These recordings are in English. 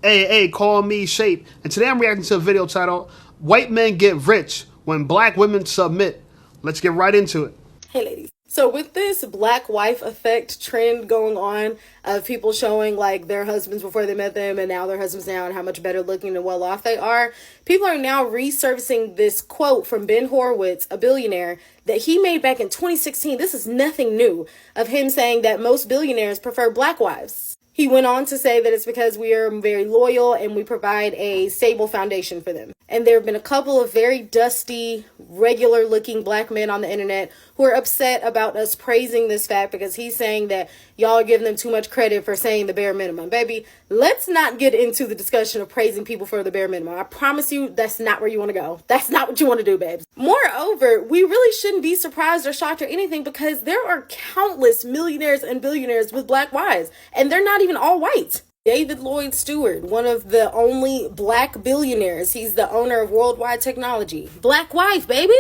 Hey, call me Shape. And today I'm reacting to a video titled White Men Get Rich When Black Women Submit. Let's get right into it. Hey ladies. So with this black wife effect trend going on of people showing like their husbands before they met them and now their husbands now and how much better looking and well off they are, people are now resurfacing this quote from Ben Horowitz, a billionaire, that he made back in 2016. This is nothing new, of him saying that most billionaires prefer black wives. He went on to say that it's because we are very loyal and we provide a stable foundation for them. And there have been a couple of very dusty, regular looking black men on the internet who are upset about us praising this fact because he's saying that y'all are giving them too much credit for saying the bare minimum. Baby, let's not get into the discussion of praising people for the bare minimum. I promise you that's not where you want to go. That's not what you want to do, babes. Moreover, we really shouldn't be surprised or shocked or anything because there are countless millionaires and billionaires with black wives, and they're not even all white. David Lloyd Stewart, one of the only black billionaires. He's the owner of Worldwide Technology. Black wife, baby.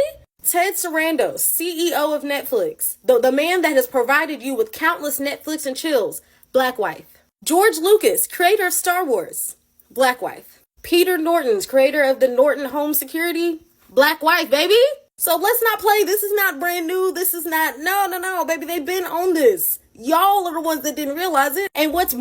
Ted Sarandos, CEO of Netflix. The man that has provided you with countless Netflix and chills. Black wife. George Lucas, creator of Star Wars. Black wife. Peter Norton's creator of the Norton Home Security. Black wife, baby. So let's not play. This is not brand new. This is not, no, baby. They've been on this. Y'all are the ones that didn't realize it. And what's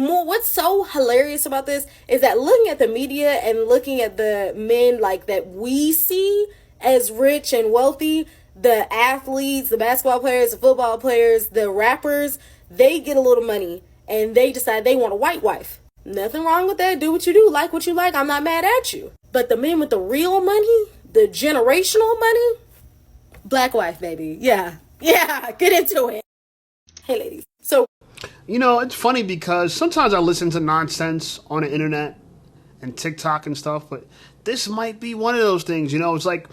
so hilarious about this is that looking at the media and looking at the men like that we see as rich and wealthy, the athletes, the basketball players, the football players, the rappers, they get a little money and they decide they want a white wife. Nothing wrong with that. Do what you do. Like what you like. I'm not mad at you. But the men with the real money, the generational money, black wife, baby. Yeah, get into it. Hey, ladies. So, It's funny because sometimes I listen to nonsense on the internet and TikTok and stuff, but this might be one of those things. It's like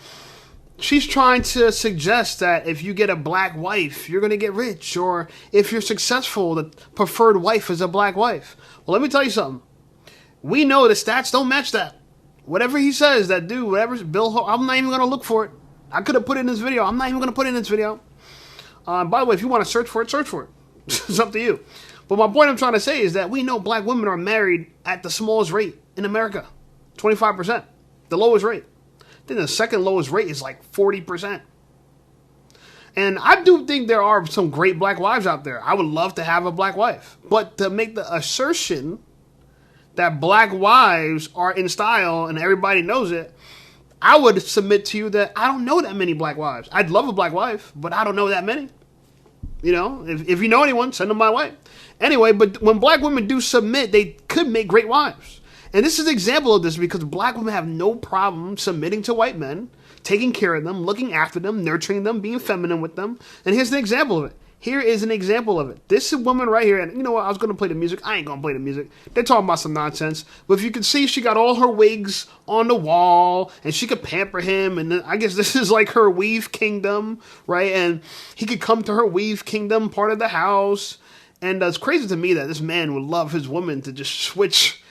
she's trying to suggest that if you get a black wife, you're going to get rich, or if you're successful, the preferred wife is a black wife. Well, let me tell you something. We know the stats don't match that. Whatever he says, that dude, whatever, I'm not even going to look for it. I could have put it in this video. I'm not even going to put it in this video. By the way, if you want to search for it, search for it. It's up to you. But my point I'm trying to say is that we know black women are married at the smallest rate in America. 25%. The lowest rate. Then the second lowest rate is like 40%. And I do think there are some great black wives out there. I would love to have a black wife. But to make the assertion that black wives are in style and everybody knows it, I would submit to you that I don't know that many black wives. I'd love a black wife, but I don't know that many. If you know anyone, send them my way. Anyway, but when black women do submit, they could make great wives. And this is an example of this because black women have no problem submitting to white men, taking care of them, looking after them, nurturing them, being feminine with them. And here's an example of it. Here is an example of it. This woman right here, and you know what? I was going to play the music. I ain't going to play the music. They're talking about some nonsense. But if you can see, she got all her wigs on the wall, and she could pamper him. And then I guess this is like her weave kingdom, right? And he could come to her weave kingdom, part of the house. And it's crazy to me that this man would love his woman to just switch.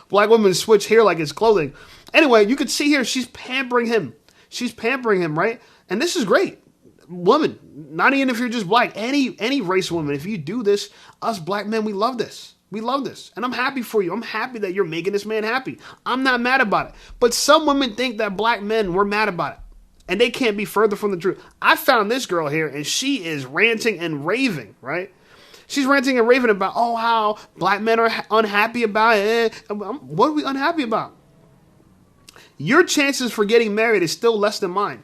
Black women switch hair like it's clothing. Anyway, you can see here, she's pampering him. She's pampering him, right? And this is great. Woman, not even if you're just black, any race woman, if you do this, us black men, we love this. We love this. And I'm happy for you. I'm happy that you're making this man happy. I'm not mad about it. But some women think that black men were mad about it. And they can't be further from the truth. I found this girl here, and she is ranting and raving, right? She's ranting and raving about, how black men are unhappy about it. What are we unhappy about? Your chances for getting married is still less than mine.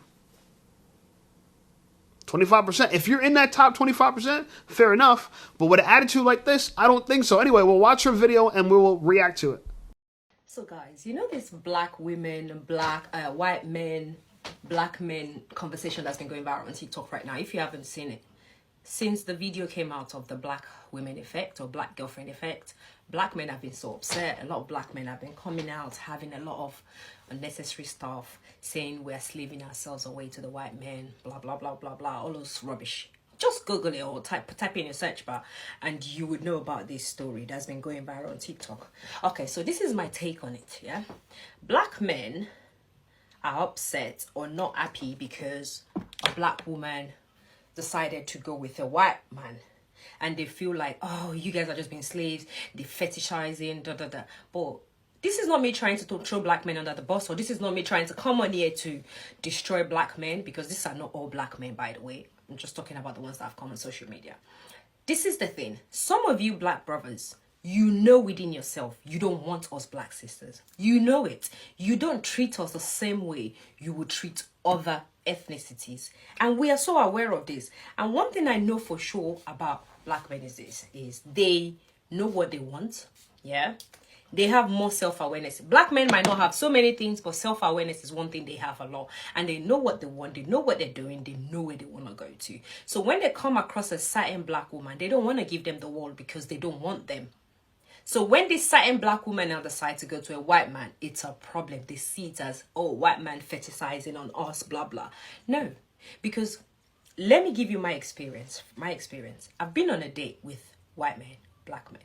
25%. If you're in that top 25%, fair enough. But with an attitude like this, I don't think so. Anyway, we'll watch her video and we will react to it. So guys, this black women, white men, black men conversation that's been going viral on TikTok right now. If you haven't seen it, since the video came out of the black women effect or black girlfriend effect, black men have been so upset. A lot of black men have been coming out, having a lot of unnecessary stuff, saying we're slaving ourselves away to the white men, blah, blah, blah, blah, blah, all those rubbish. Just Google it or type in your search bar and you would know about this story that's been going viral on TikTok. Okay, so this is my take on it, yeah? Black men are upset or not happy because a black woman decided to go with a white man. and they feel like, oh, you guys are just being slaves, they fetishizing, da da da. But this is not me trying to throw black men under the bus, or this is not me trying to come on here to destroy black men, because these are not all black men, by the way. I'm just talking about the ones that have come on social media. This is the thing. Some of you black brothers, you know within yourself, you don't want us black sisters. You know it. You don't treat us the same way you would treat other ethnicities. And we are so aware of this. And one thing I know for sure about black men is they know what they want. Yeah. They have more self-awareness. Black men might not have so many things, but self-awareness is one thing they have a lot. And they know what they want. They know what they're doing. They know where they want to go to. So when they come across a certain black woman, they don't want to give them the world because they don't want them. So when this certain black woman now decide to go to a white man, it's a problem. They see it as, oh, white man fetishizing on us, blah, blah. No, because let me give you my experience. I've been on a date with white men, black men.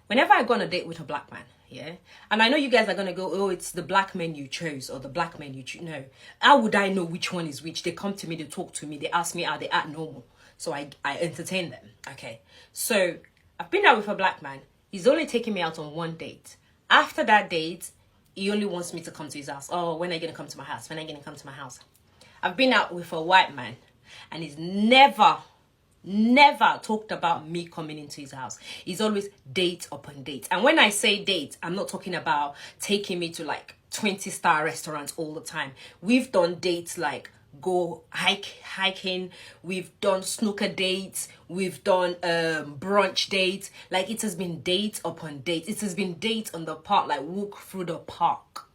Whenever I go on a date with a black man, yeah, and I know you guys are going to go, oh, it's the black men you chose or the black men you choose. No, how would I know which one is which? They come to me, they talk to me, they ask me how they act normal. So I entertain them, okay? So I've been out with a black man. He's only taking me out on one date. After that date, he only wants me to come to his house. Oh, when are you going to come to my house? When are you going to come to my house? I've been out with a white man, and he's never talked about me coming into his house. He's always date upon date. And when I say date, I'm not talking about taking me to like 20-star restaurants all the time. We've done dates like go hiking, we've done snooker dates, we've done brunch dates. Like, it has been date upon date. It has been date on the park, like walk through the park.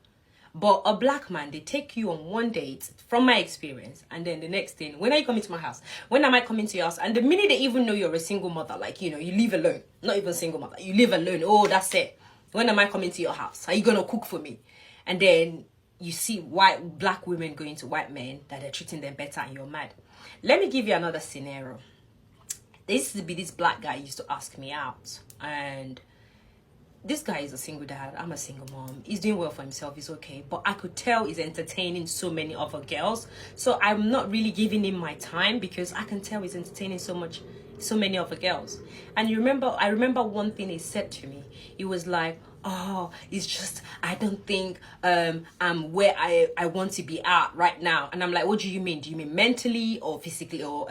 But a black man, they take you on one date, from my experience, and then the next thing, when are you coming to my house? When am I coming to your house? And the minute they even know you're a single mother, like, you know, you live alone, not even single mother, you live alone. Oh, that's it. When am I coming to your house? Are you going to cook for me? And then you see black women going to white men that are treating them better, and you're mad. Let me give you another scenario. This black guy used to ask me out, and this guy is a single dad. I'm a single mom. He's doing well for himself. He's okay. But I could tell he's entertaining so many other girls. So I'm not really giving him my time, because I can tell he's entertaining so many other girls. And I remember one thing he said to me. He was like, oh, it's just, I don't think I'm where I want to be at right now. And I'm like, what do you mean? Do you mean mentally or physically or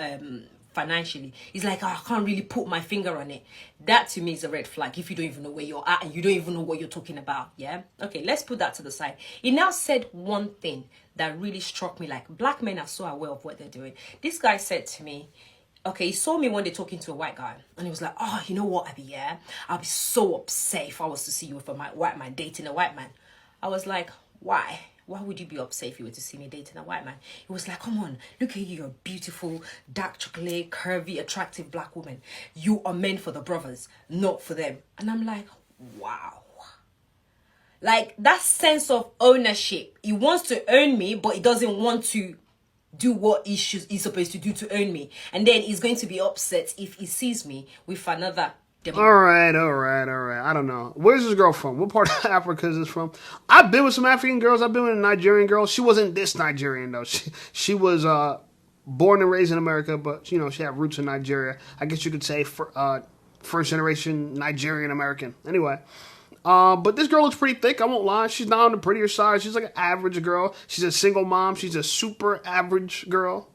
financially? He's like, oh, I can't really put my finger on it. That to me is a red flag, if you don't even know where you're at and you don't even know what you're talking about. Yeah, okay, let's put that to the side. He now said one thing that really struck me. Like, black men are so aware of what they're doing. This guy said to me, okay, he saw me one day talking to a white guy, and he was like, oh, you know what, Abby, yeah, I'll be so upset if I was to see you with a white man dating a white man. I was like, why? Why would you be upset if you were to see me dating a white man? He was like, come on, look at you, you're a beautiful, dark chocolate, curvy, attractive black woman. You are meant for the brothers, not for them. And I'm like, wow. Like, that sense of ownership. He wants to own me, but he doesn't want to do what he's supposed to do to earn me. And then he's going to be upset if he sees me with another. All right. I don't know. Where's this girl from? What part of Africa is this from? I've been with some African girls. I've been with a Nigerian girl. She wasn't this Nigerian, though. She was born and raised in America, but, you know, she had roots in Nigeria. I guess you could say first generation Nigerian American. Anyway. But this girl looks pretty thick, I won't lie. She's not on the prettier side. She's like an average girl. She's a single mom. She's a super average girl.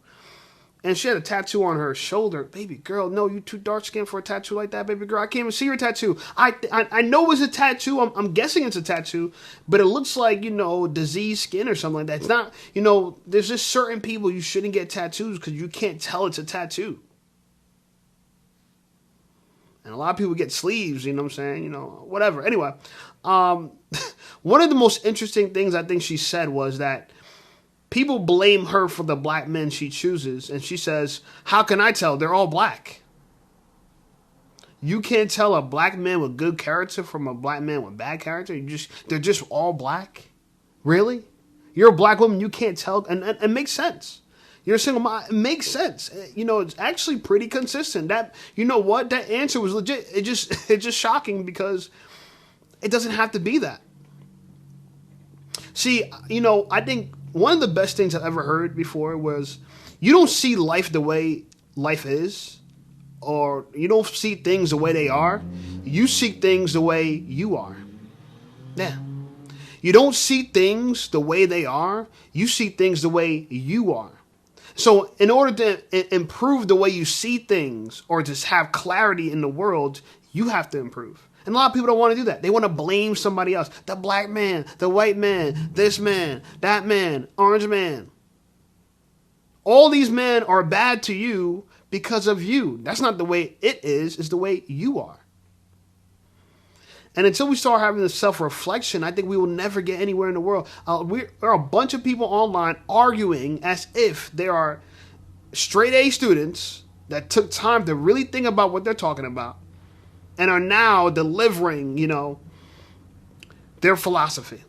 And she had a tattoo on her shoulder. Baby girl, no, you too dark skinned for a tattoo like that, baby girl. I can't even see your tattoo. I know it's a tattoo. I'm guessing it's a tattoo. But it looks like, you know, diseased skin or something like that. It's not, you know, there's just certain people you shouldn't get tattoos because you can't tell it's a tattoo. And a lot of people get sleeves, you know what I'm saying? You know, whatever. Anyway, one of the most interesting things I think she said was that people blame her for the black men she chooses. And she says, how can I tell? They're all black. You can't tell a black man with good character from a black man with bad character? They're just all black? Really? You're a black woman, you can't tell? And it makes sense. You're a single mom. It makes sense. You know, it's actually pretty consistent. That, you know what? That answer was legit. It's just shocking because it doesn't have to be that. See, you know, I think one of the best things I've ever heard before was you don't see life the way life is or you don't see things the way they are. You see things the way you are. Yeah. You don't see things the way they are. You see things the way you are. So in order to improve the way you see things or just have clarity in the world, you have to improve. And a lot of people don't want to do that. They want to blame somebody else. The black man, the white man, this man, that man, orange man. All these men are bad to you because of you. That's not the way it is. It's the way you are. And until we start having this self-reflection, I think we will never get anywhere in the world. There are a bunch of people online arguing as if they are straight A students that took time to really think about what they're talking about and are now delivering, their philosophy.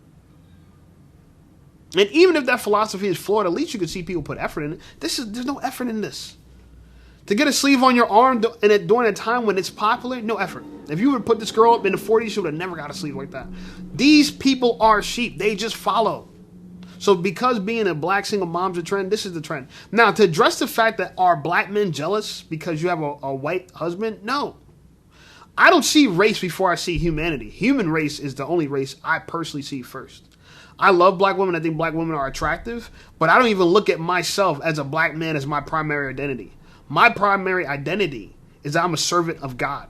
And even if that philosophy is flawed, at least you can see people put effort in it. There's no effort in this. To get a sleeve on your arm during a time when it's popular, no effort. If you would put this girl up in the 40s, she would have never got a sleeve like that. These people are sheep. They just follow. So because being a black single mom's a trend, this is the trend. Now, to address the fact that are black men jealous because you have a white husband? No. I don't see race before I see humanity. Human race is the only race I personally see first. I love black women. I think black women are attractive. But I don't even look at myself as a black man as my primary identity. My primary identity is that I'm a servant of God.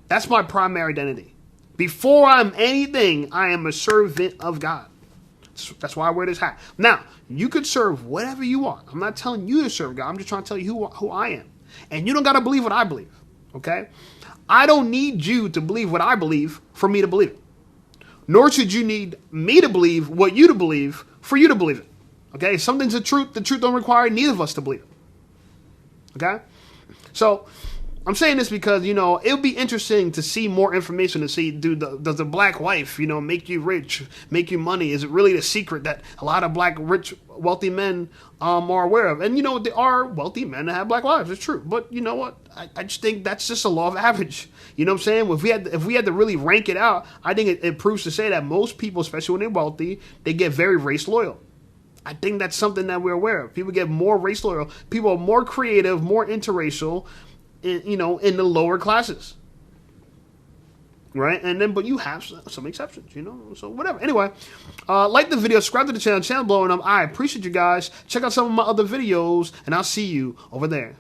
That's my primary identity. Before I'm anything, I am a servant of God. That's why I wear this hat. Now, you could serve whatever you want. I'm not telling you to serve God. I'm just trying to tell you who I am. And you don't got to believe what I believe. Okay? I don't need you to believe what I believe for me to believe it. Nor should you need me to believe what you to believe for you to believe it. Okay? If something's the truth don't require neither of us to believe it. Okay? So, I'm saying this because, it would be interesting to see more information to see, does the black wife, make you rich, make you money? Is it really the secret that a lot of black, rich, wealthy men are aware of? And, there are wealthy men that have black wives. It's true. But you know what? I just think that's just a law of average. You know what I'm saying? If we had to really rank it out, I think it proves to say that most people, especially when they're wealthy, they get very race loyal. I think that's something that we're aware of. People get more race loyal. People are more creative, more interracial, in the lower classes. Right? But you have some exceptions, so whatever. Anyway, like the video, subscribe to the channel blowing up. I appreciate you guys. Check out some of my other videos, and I'll see you over there.